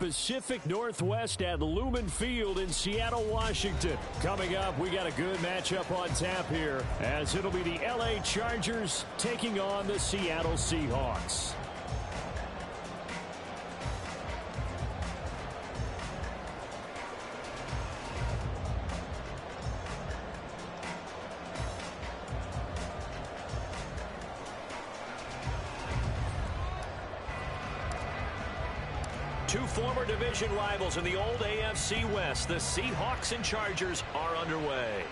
Pacific Northwest at Lumen Field in Seattle, Washington. Coming up, we got a good matchup on tap here, as it'll be the LA Chargers taking on the Seattle Seahawks. Two former division rivals in the old AFC West, the Seahawks and Chargers, are underway.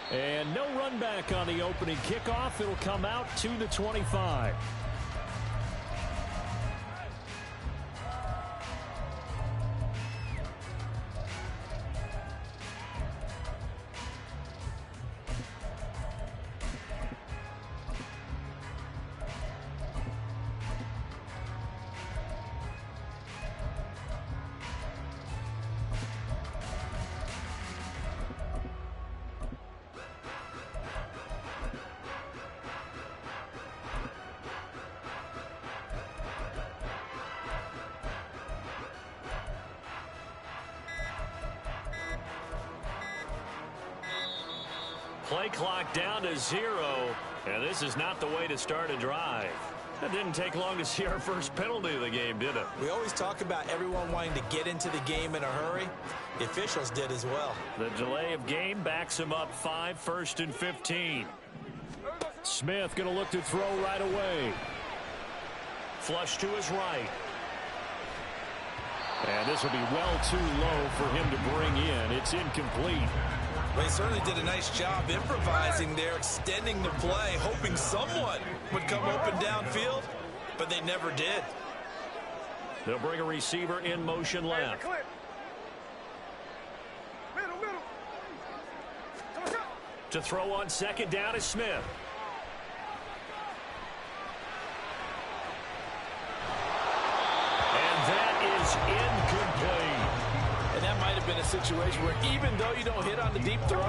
And no run back on the opening kickoff. It'll come out to the 25. Play clock down to 0, and this is not the way to start a drive. It didn't take long to see our first penalty of the game, did it? We always talk about everyone wanting to get into the game in a hurry. The officials did as well. The delay of game backs him up 5, 1st and 15. Smith going to look to throw right away. Flush to his right. And this will be well too low for him to bring in. It's incomplete. They certainly did a nice job improvising there, extending the play, hoping someone would come open downfield, but they never did. They'll bring a receiver in motion left. To throw on second down is Smith. And that is incomplete. And that might have been a situation where even though you don't hit on the deep throw,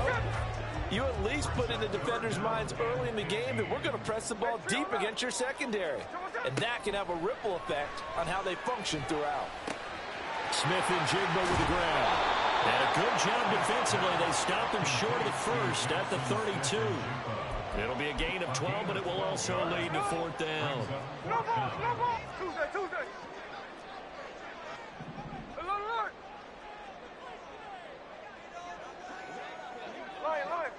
you at least put in the defender's minds early in the game that we're going to press the ball deep against your secondary. And that can have a ripple effect on how they function throughout. Smith and Jigba with the grab. And a good job defensively. They stopped him short of the first at the 32. It'll be a gain of 12, but it will also lead to 4th down. No ball. Tuesday. Lion.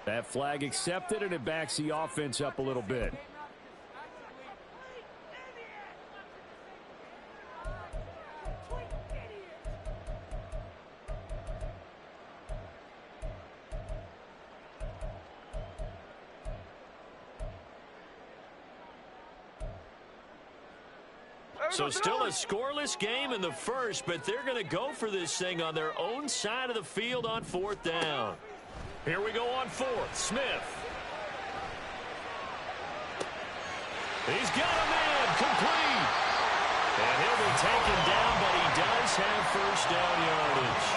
That flag accepted, and it backs the offense up a little bit. So still a scoreless game in the first, but they're going to go for this thing on their own side of the field on 4th down. Here we go on 4th. Smith. He's got a man complete. And he'll be taken down, but he does have first down yardage.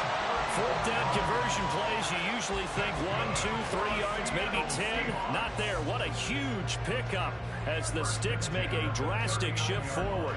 4th down conversion plays, you usually think 1, 2, 3 yards, maybe 10. Not there. What a huge pickup as the Sticks make a drastic shift forward.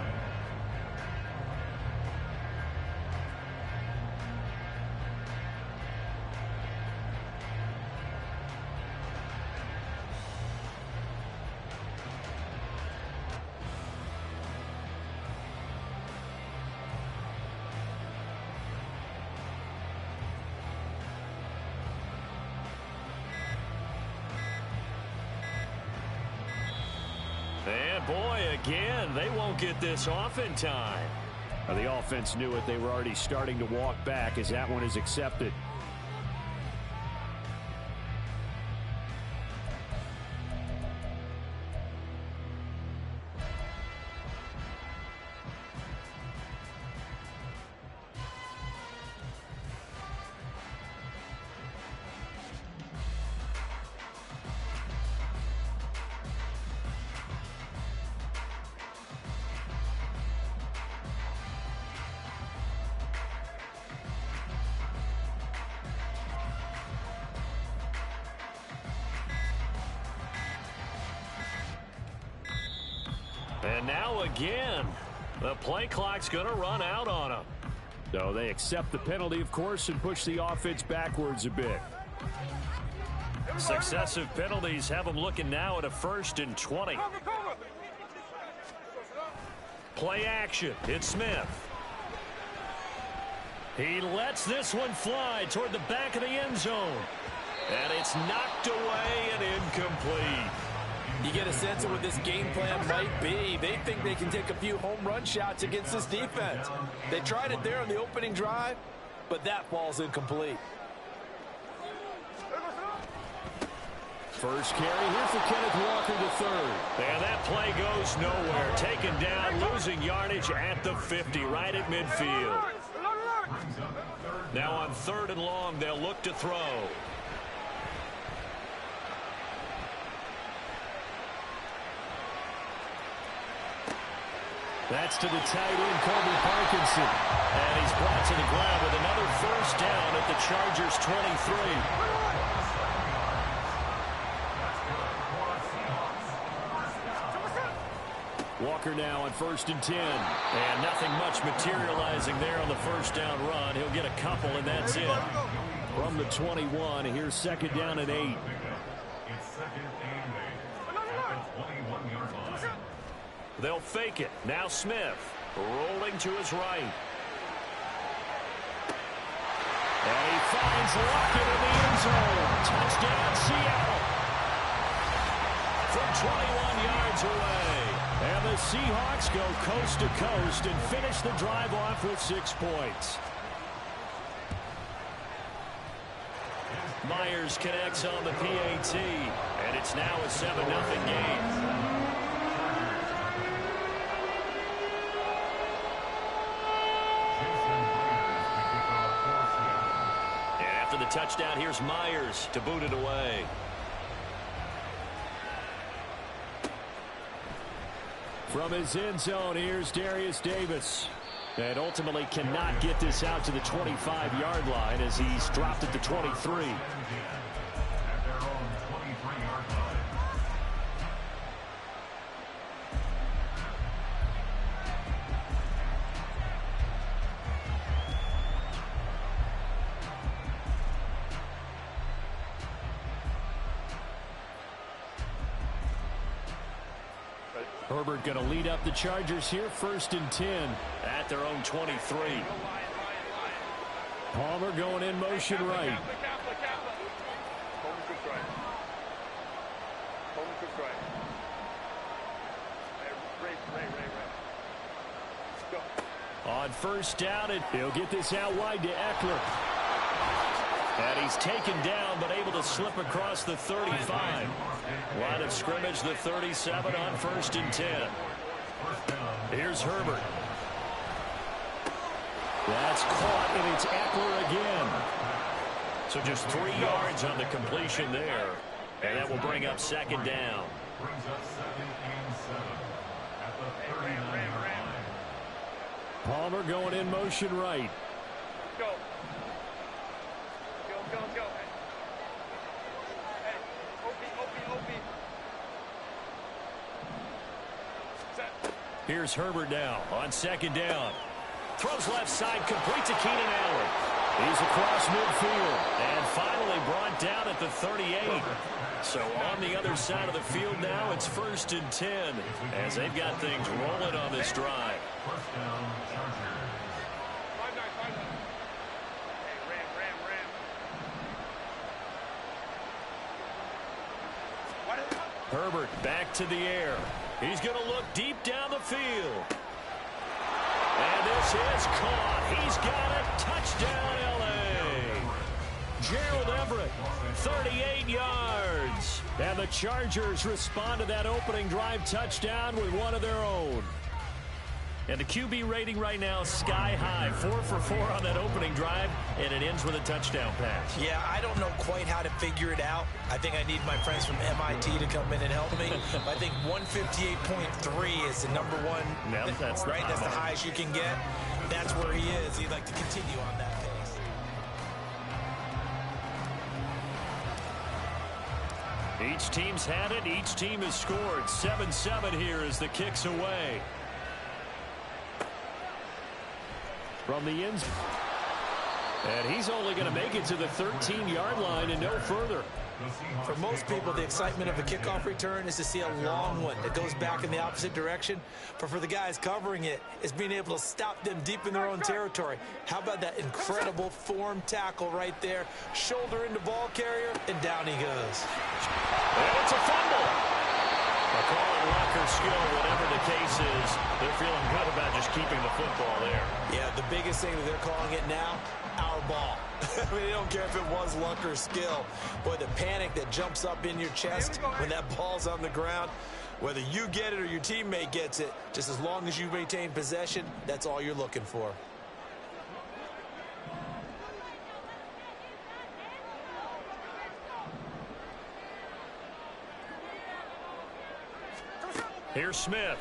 And boy, again, they won't get this off in time. The offense knew it. They were already starting to walk back as that one is accepted. And now again, the play clock's going to run out on them. So they accept the penalty, of course, and push the offense backwards a bit. Successive penalties have them looking now at a 1st and 20. Play action. It's Smith. He lets this one fly toward the back of the end zone. And it's knocked away and incomplete. You get a sense of what this game plan might be. They think they can take a few home run shots against this defense. They tried it there on the opening drive, but that ball's incomplete. First carry here for Kenneth Walker III. And that play goes nowhere. Taken down, losing yardage at the 50, right at midfield. Now on 3rd and long, they'll look to throw. That's to the tight end, Colby Parkinson. And he's brought to the ground with another 1st down at the Chargers' 23. Walker now on 1st and 10. And nothing much materializing there on the 1st down run. He'll get a couple, and that's it. From the 21, here's 2nd down and 8. They'll fake it. Now Smith rolling to his right. And he finds Lockett in the end zone. Touchdown, Seattle. From 21 yards away. And the Seahawks go coast to coast and finish the drive off with 6 points. Myers connects on the PAT. And it's now a 7-0 game. The touchdown, here's Myers to boot it away. From his end zone, here's Darius Davis. And ultimately cannot get this out to the 25-yard line as he's dropped at the 23. Herbert going to lead up the Chargers here, 1st and 10. At their own 23. Palmer going in motion right. On 1st down, he'll get this out wide to Eckler. And he's taken down, but able to slip across the 35. Line of scrimmage, the 37 on 1st and 10. Here's Herbert. That's caught, and it's Eckler again. So just 3 yards on the completion there. And that will bring up 2nd down. Palmer going in motion right. Go. Go. Hey, OP. Set. Here's Herbert now on 2nd down. Throws left side, complete to Keenan Allen. He's across midfield and finally brought down at the 38. So on the other side of the field now, it's 1st and 10 as they've got things rolling on this drive. Herbert back to the air. He's going to look deep down the field. And this is caught. He's got it. Touchdown, L.A. Gerald Everett, 38 yards. And the Chargers respond to that opening drive touchdown with one of their own. And the QB rating right now sky high. 4 for 4 on that opening drive, and it ends with a touchdown pass. Yeah, I don't know quite how to figure it out. I think I need my friends from MIT to come in and help me. I think 158.3 is the number one. No, that's right. That's the highest you can get. That's where he is. He'd like to continue on that pace. Each team's had it. Each team has scored. 7-7 here as the kick's away. From the end. And he's only going to make it to the 13-yard line and no further. For most people, the excitement of a kickoff return is to see a long one that goes back in the opposite direction. But for the guys covering it, it's being able to stop them deep in their own territory. How about that incredible form tackle right there? Shoulder into ball carrier, and down he goes. And it's a fumble. I call it luck or skill, whatever the case is. They're feeling good about just keeping the football there. Yeah, the biggest thing that they're calling it now, our ball. I mean, they don't care if it was luck or skill. Boy, the panic that jumps up in your chest when that ball's on the ground, whether you get it or your teammate gets it, just as long as you maintain possession, that's all you're looking for. Here's Smith.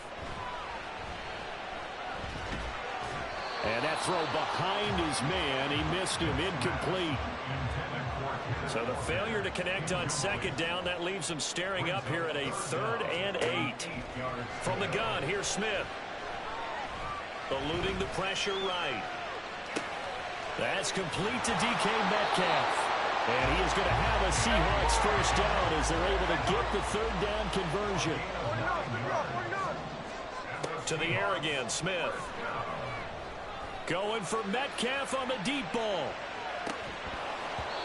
And that throw behind his man. He missed him. Incomplete. So the failure to connect on second down, that leaves him staring up here at a 3rd and 8. From the gun, here's Smith. Eluding the pressure right. That's complete to DK Metcalf. And he is going to have a Seahawks first down as they're able to get the 3rd down conversion. To the air again, Smith. Going for Metcalf on the deep ball.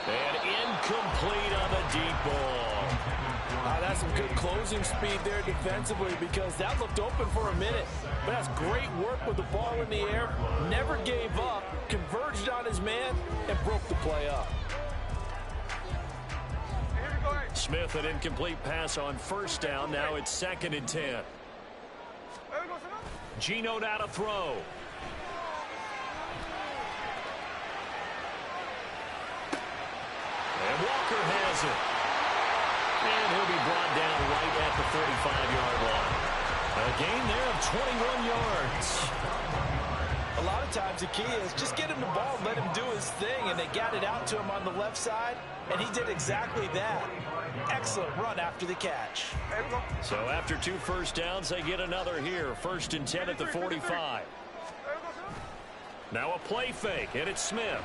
And incomplete on the deep ball. That's some good closing speed there defensively because that looked open for a minute. But that's great work with the ball in the air. Never gave up, converged on his man, and broke the play up. Smith, an incomplete pass on first down. Now it's 2nd and 10. Geno now to throw. And Walker has it. And he'll be brought down right at the 35-yard line. A gain there of 21 yards. A lot of times the key is just get him the ball, let him do his thing, and they got it out to him on the left side, and he did exactly that. Excellent run after the catch. So after 2 first downs, they get another here. 1st and 10 at the 45. Now a play fake, and it's Smith.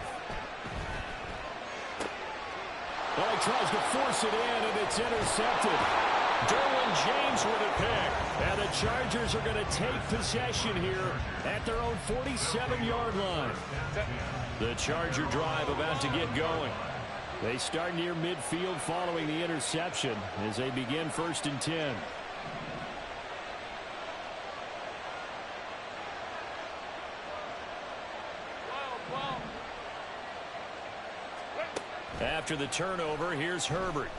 Well, he tries to force it in, and it's intercepted. Derwin James with a pick. And the Chargers are going to take possession here at their own 47-yard line. The Charger drive about to get going. They start near midfield following the interception as they begin 1st and 10. After the turnover, here's Herbert.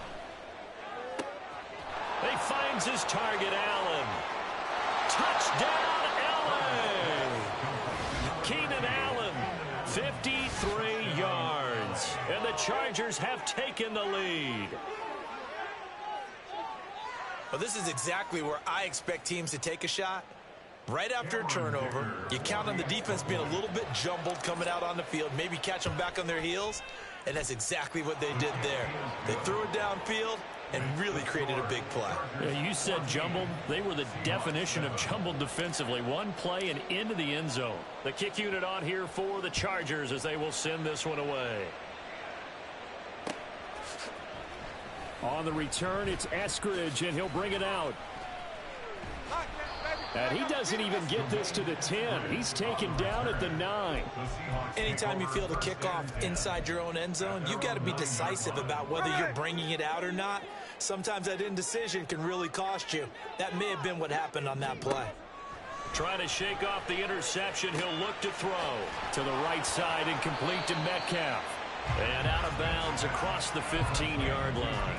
He finds his target, Allen. Touchdown, Allen! Keenan Allen, 53 yards. And the Chargers have taken the lead. Well, this is exactly where I expect teams to take a shot. Right after a turnover, you count on the defense being a little bit jumbled coming out on the field, maybe catch them back on their heels, and that's exactly what they did there. They threw it downfield and really created a big play. Yeah, you said jumbled. They were the definition of jumbled defensively. One play and into the end zone. The kick unit on here for the Chargers as they will send this one away. On the return, it's Eskridge, and he'll bring it out. And he doesn't even get this to the 10. He's taken down at the 9. Anytime you feel the kickoff inside your own end zone, you've got to be decisive about whether you're bringing it out or not. Sometimes that indecision can really cost you. That may have been what happened on that play. Trying to shake off the interception. He'll look to throw. To the right side and complete to Metcalf. And out of bounds across the 15-yard line.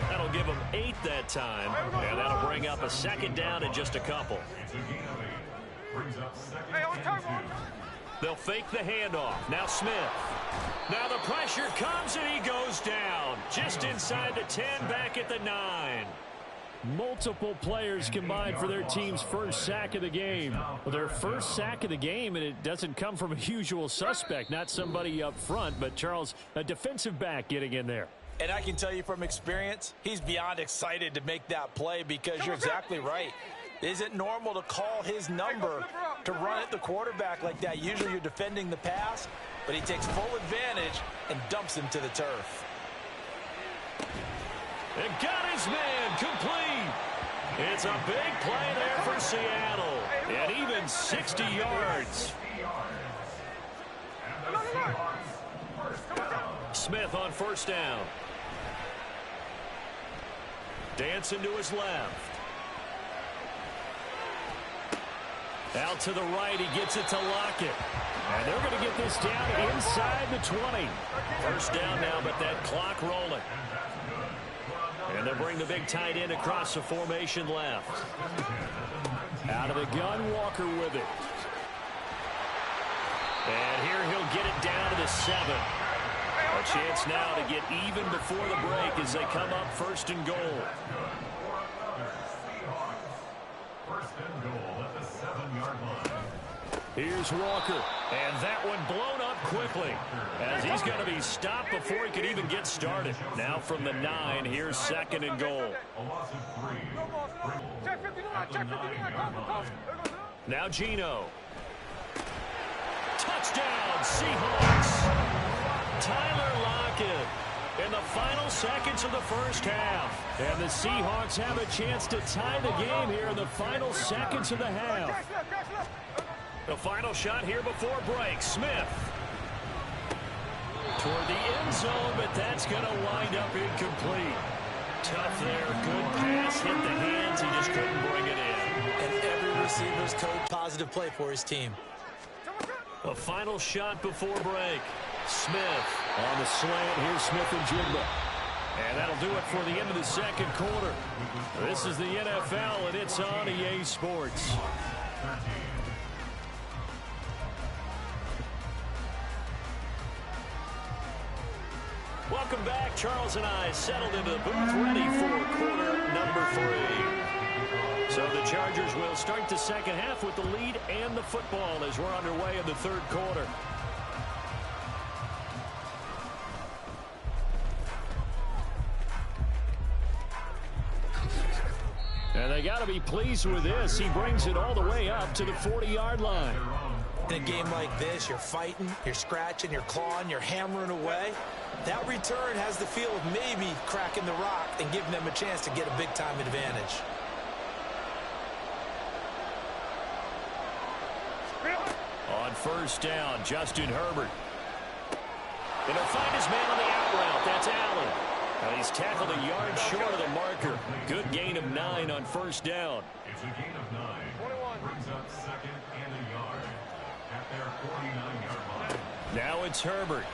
That'll give them 8 that time, and that'll bring up a 2nd down in just a couple. They'll fake the handoff. Now Smith. Now the pressure comes, and he goes down. Just inside the 10, back at the 9. Multiple players combined for their team's first sack of the game. Well, their first sack of the game, and it doesn't come from a usual suspect, not somebody up front, but Charles, a defensive back getting in there. And I can tell you from experience, he's beyond excited to make that play because you're exactly right. It isn't normal to call his number to run at the quarterback like that. Usually you're defending the pass, but he takes full advantage and dumps him to the turf. And got his man complete. It's a big play there for Seattle. And even 60 yards. Smith on first down. Dancing to his left. Out to the right, he gets it to Lockett. And they're going to get this down inside the 20. First down now, but that clock rolling. And they'll bring the big tight end across the formation left. Out of the gun, Walker with it. And here he'll get it down to the 7. A chance now to get even before the break as they come up first and goal. First and goal at the 7-yard line. Here's Walker, and that one blown up quickly as he's going to be stopped before he could even get started. Now from the 9, here's second and goal. Now Geno. Touchdown, Seahawks. Tyler Lockett in the final seconds of the first half. And the Seahawks have a chance to tie the game here in the final seconds of the half. The final shot here before break. Smith toward the end zone, but that's going to wind up incomplete. Tough there. Good pass. Hit the hands. He just couldn't bring it in. And every receiver's code positive play for his team. The final shot before break. Smith on the slant. Here's Smith and Jigba. And that'll do it for the end of the second quarter. This is the NFL, and it's on EA Sports. Welcome back. Charles and I settled into the booth, ready for quarter number 3. So the Chargers will start the second half with the lead and the football as we're underway in the third quarter. And they got to be pleased with this. He brings it all the way up to the 40-yard line. In a game like this, you're fighting, you're scratching, you're clawing, you're hammering away. That return has the feel of maybe cracking the rock and giving them a chance to get a big-time advantage. On first down, Justin Herbert. And he'll find his man on the out route. That's Allen. And he's tackled a yard short of the marker. Good gain of 9 on first down. It's a gain of 9. 21. Brings up second and a yard at their 49-yard line. Now it's Herbert.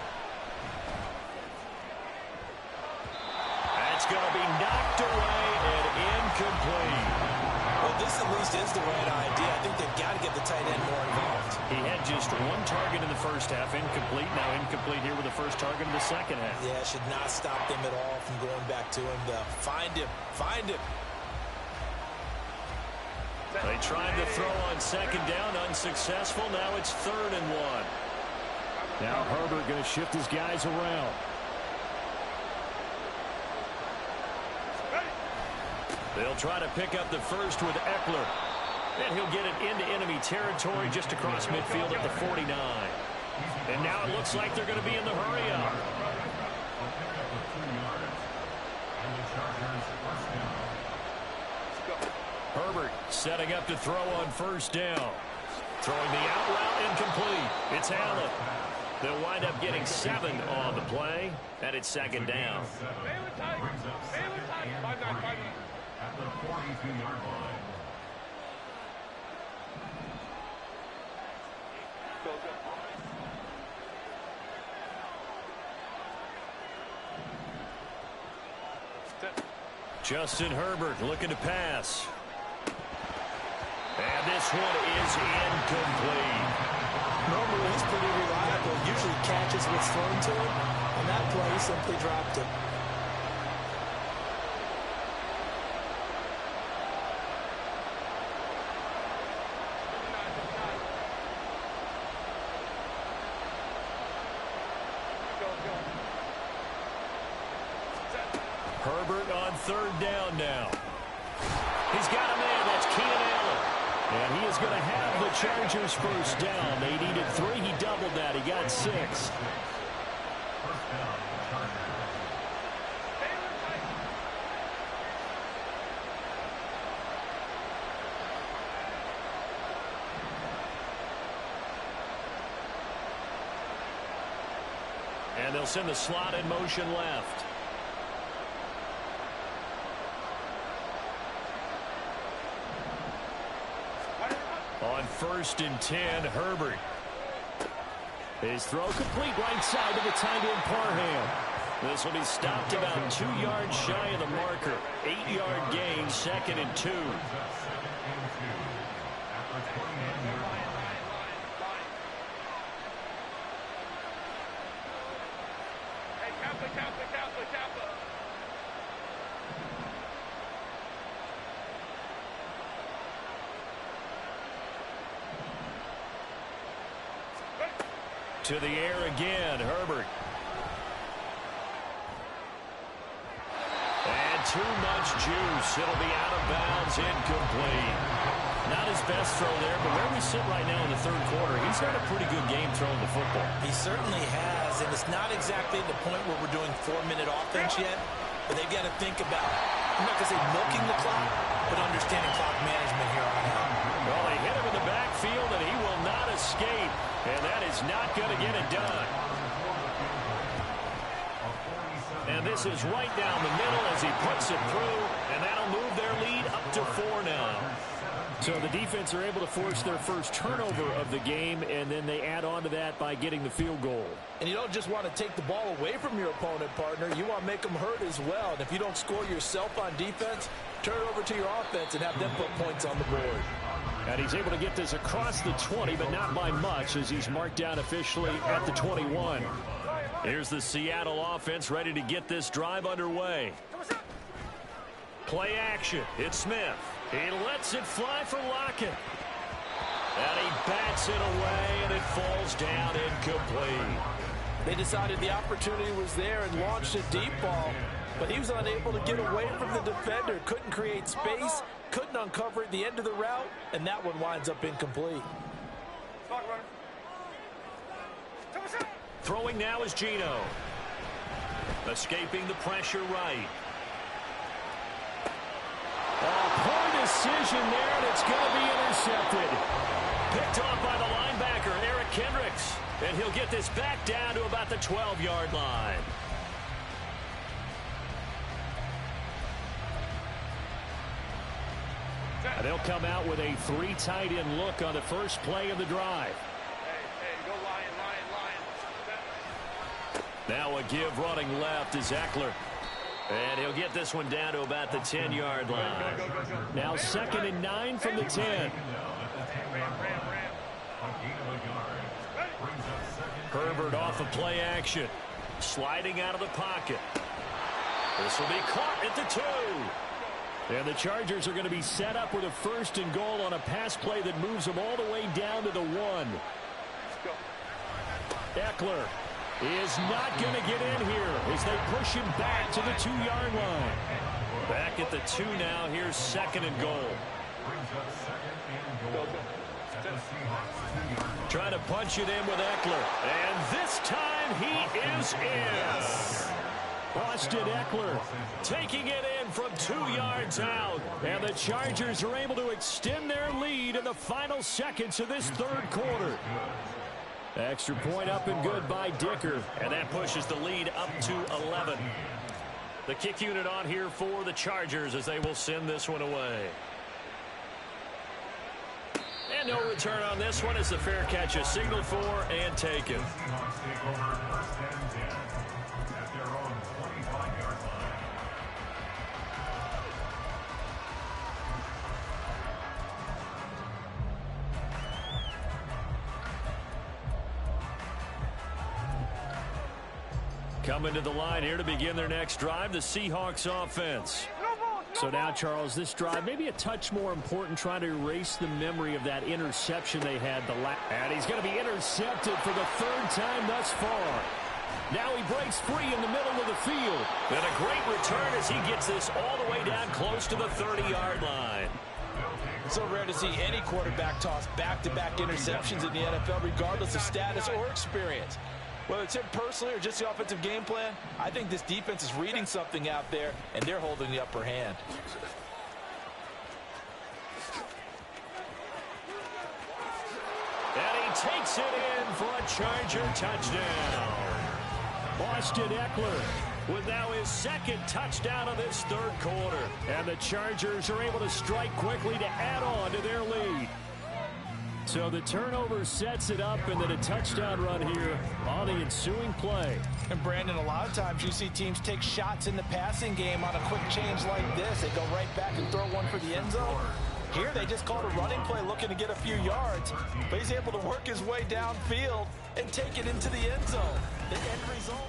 That's going to be knocked away and incomplete. Well, this at least is the right idea. I think they've got to get the tight end more involved. He had just 1 target in the first half, incomplete. Now incomplete here with the first target in the second half. Yeah, should not stop them at all from going back to him. Find him. Find him. They tried to throw on second down, unsuccessful. Now it's 3rd and 1. Now Herbert going to shift his guys around. They'll try to pick up the first with Eckler. And he'll get it into enemy territory just across midfield at the 49. And now it looks like they're going to be in the hurry-up. Herbert setting up to throw on first down. Throwing the out route incomplete. It's Allen. They'll wind up getting 7 on the play, and it's second down. At the 42-yard line. Justin Herbert looking to pass. And this one is incomplete. Normally, he's pretty reliable. Usually catches what's thrown to him. On that play, he simply dropped it. on third down now. He's got a man. That's Keenan Allen. And he is going to have the Chargers first down. They needed 3. He doubled that. He got 6. And they'll send the slot in motion left. On 1st and 10, Herbert. His throw complete right side to the tight end Parham. This will be stopped about 2 yards shy of the marker. 8-yard gain, 2nd and 2. To the air again, Herbert. And too much juice. It'll be out of bounds, incomplete. Not his best throw there, but where we sit right now in the third quarter, he's had a pretty good game throwing the football. He certainly has, and it's not exactly the point where we're doing 4-minute offense yet, but they've got to think about, I'm not going to say milking the clock, but understanding clock management here on out. Well, they hit him in the backfield, and he will not escape. And that is not going to get it done. And this is right down the middle as he puts it through, and that'll move their lead up to 4 now. So the defense are able to force their first turnover of the game, and then they add on to that by getting the field goal. And you don't just want to take the ball away from your opponent, partner. You want to make them hurt as well. And if you don't score yourself on defense, turn it over to your offense and have them put points on the board. And he's able to get this across the 20, but not by much, as he's marked down officially at the 21. Here's the Seattle offense ready to get this drive underway. Play action. It's Smith. He lets it fly for Lockett. And he bats it away, and it falls down incomplete. They decided the opportunity was there and launched a deep ball, but he was unable to get away from the defender. Couldn't create space, couldn't uncover at the end of the route, and that one winds up incomplete. Throwing now is Geno. Escaping the pressure right. Poor decision there, and it's going to be intercepted. Picked off by the linebacker, Eric Kendricks. And he'll get this back down to about the 12-yard line. And they'll come out with a 3 tight end look on the first play of the drive. Hey, go Lion. Now a give running left is Eckler. And he'll get this one down to about the 10-yard line. Now 2nd and 9 from the 10. Herbert off of play action. Sliding out of the pocket. This will be caught at the 2. And the Chargers are going to be set up with a 1st and goal on a pass play that moves them all the way down to the 1. Eckler is not going to get in here as they push him back to the 2-yard line. Back at the 2 now. Here's 2nd and goal. Trying to punch it in with Eckler. And this time he is in. Austin Eckler taking it in from 2 yards out. And the Chargers are able to extend their lead in the final seconds of this third quarter. Extra point up and good by Dicker. And that pushes the lead up to 11. The kick unit on here for the Chargers as they will send this one away. And no return on this one as the fair catch is signaled for and taken. Coming to the line here to begin their next drive, the Seahawks offense. So now, Charles, this drive maybe a touch more important, trying to erase the memory of that interception they had. And he's going to be intercepted for the 3rd time thus far. Now he breaks free in the middle of the field. And a great return as he gets this all the way down close to the 30-yard line. So rare to see any quarterback toss back-to-back interceptions in the NFL, regardless of status or experience. Whether it's him personally or just the offensive game plan, I think this defense is reading something out there, and they're holding the upper hand. And he takes it in for a Charger touchdown. Austin Eckler with now his second touchdown of this third quarter. And the Chargers are able to strike quickly to add on to their lead. So the turnover sets it up, and then a touchdown run here on the ensuing play. And Brandon, a lot of times you see teams take shots in the passing game on a quick change like this. They go right back and throw one for the end zone. Here they just called a running play looking to get a few yards, but he's able to work his way downfield and take it into the end zone. The end result.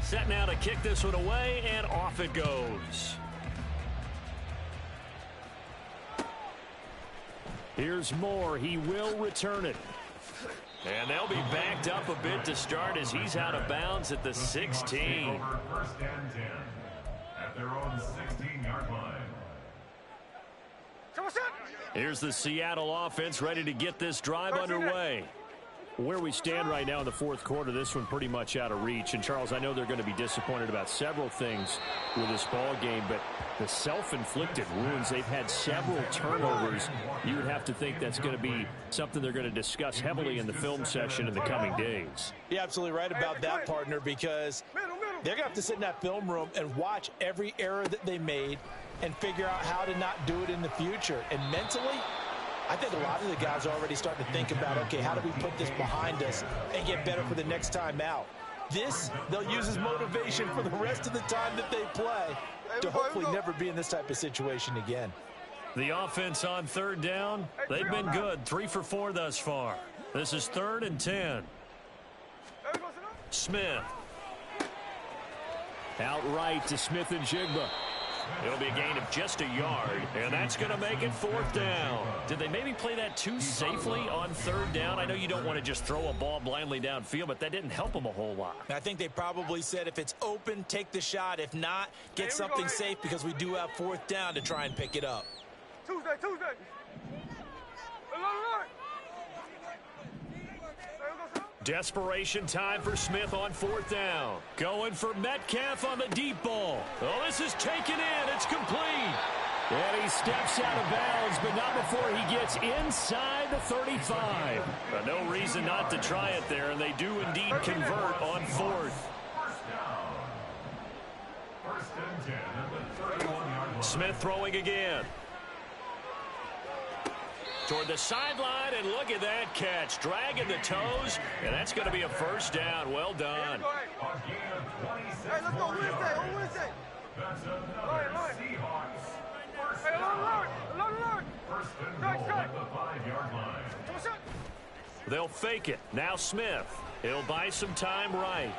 Set now to kick this one away, and off it goes. Here's Moore. He will return it. And they'll be backed up a bit to start as he's out of bounds at the 16. First and 10 at their own 16-yard line. Here's the Seattle offense ready to get this drive underway. Where we stand right now in the fourth quarter, this one pretty much out of reach. And, Charles, I know they're going to be disappointed about several things with this ball game, but the self-inflicted wounds, they've had several turnovers. You would have to think that's going to be something they're going to discuss heavily in the film session in the coming days. You're absolutely right about that, partner, because they're going to have to sit in that film room and watch every error that they made and figure out how to not do it in the future. And mentally, I think a lot of the guys are already starting to think about, okay, how do we put this behind us and get better for the next time out? This, they'll use as motivation for the rest of the time that they play to hopefully never be in this type of situation again. The offense on third down, they've been good. 3 for 4 thus far. This is 3rd and 10. Smith. Outright to Smith and Jigba. It'll be a gain of just a yard, and that's going to make it 4th down. Did they maybe play that too safely on 3rd down? I know you don't want to just throw a ball blindly downfield, but that didn't help them a whole lot. I think they probably said if it's open, take the shot. If not, get something safe because we do have 4th down to try and pick it up. Tuesday. Desperation time for Smith on 4th down. Going for Metcalf on the deep ball. Oh, this is taken in. It's complete. And he steps out of bounds, but not before he gets inside the 35. But no reason not to try it there, and they do indeed convert on 4th. First and 10 at the 31-yard line. Smith throwing again. Toward the sideline, and look at that catch. Dragging the toes, and that's going to be a 1st down. Well done. A gain of 26 Hey, let's go Wednesday. That's another Seahawks. First Hey, down. alert. First and goal at the 5-yard line. They'll fake it. Now Smith. He'll buy some time right.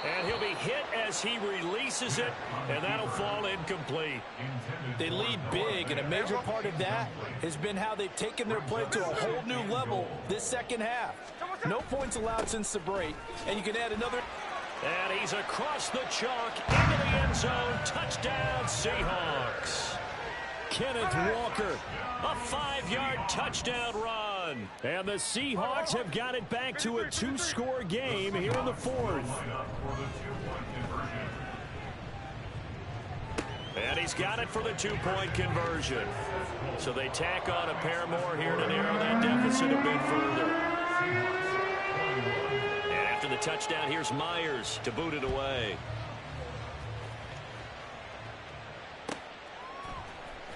And he'll be hit as he releases it, and that'll fall incomplete. They lead big, and a major part of that has been how they've taken their play to a whole new level this second half. No points allowed since the break, and you can add another. And he's across the chalk into the end zone. Touchdown, Seahawks. Kenneth Walker. A 5-yard touchdown run. And the Seahawks have got it back to a 2-score game here in the 4th. And he's got it for the 2-point conversion. So they tack on a pair more here to narrow that deficit a bit further. And after the touchdown, here's Myers to boot it away.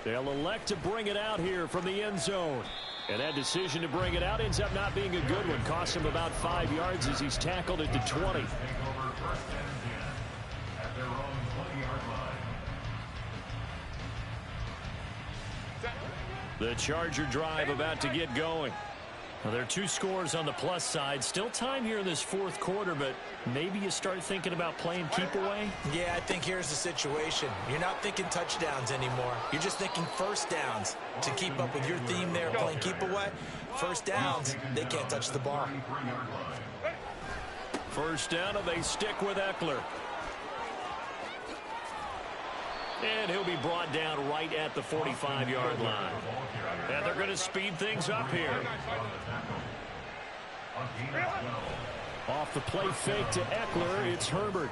They'll elect to bring it out here from the end zone. And that decision to bring it out ends up not being a good one. Cost him about 5 yards as he's tackled at the 20. The Charger drive about to get going. Well, there are 2 scores on the plus side. Still time here in this fourth quarter, but maybe you start thinking about playing keep away? Yeah, I think here's the situation. You're not thinking touchdowns anymore. You're just thinking first downs. To keep up with your theme there, playing keep away, first downs, they can't touch the ball. First down, and they stick with Eckler. And he'll be brought down right at the 45-yard line. And they're going to speed things up here. Off the play fake to Eckler, it's Herbert.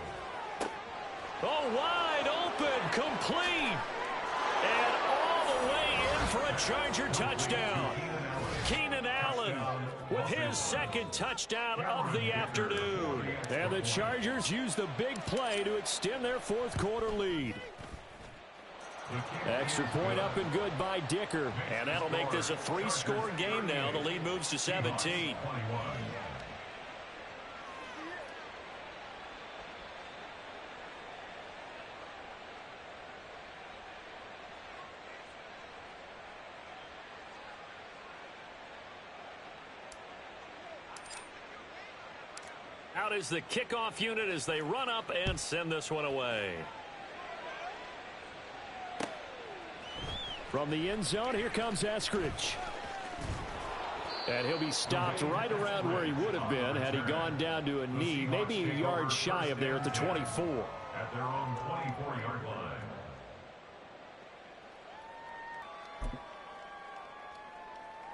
Oh, wide open, complete. And all the way in for a Charger touchdown. Keenan Allen with his second touchdown of the afternoon. And the Chargers use the big play to extend their fourth quarter lead. Extra point up and good by Dicker. And that'll make this a 3-score game now. The lead moves to 17. Out is the kickoff unit as they run up and send this one away. From the end zone, here comes Eskridge. And he'll be stopped right around where he would have been had he gone down to a knee, maybe a yard shy of there at the 24. At their own 24-yard line.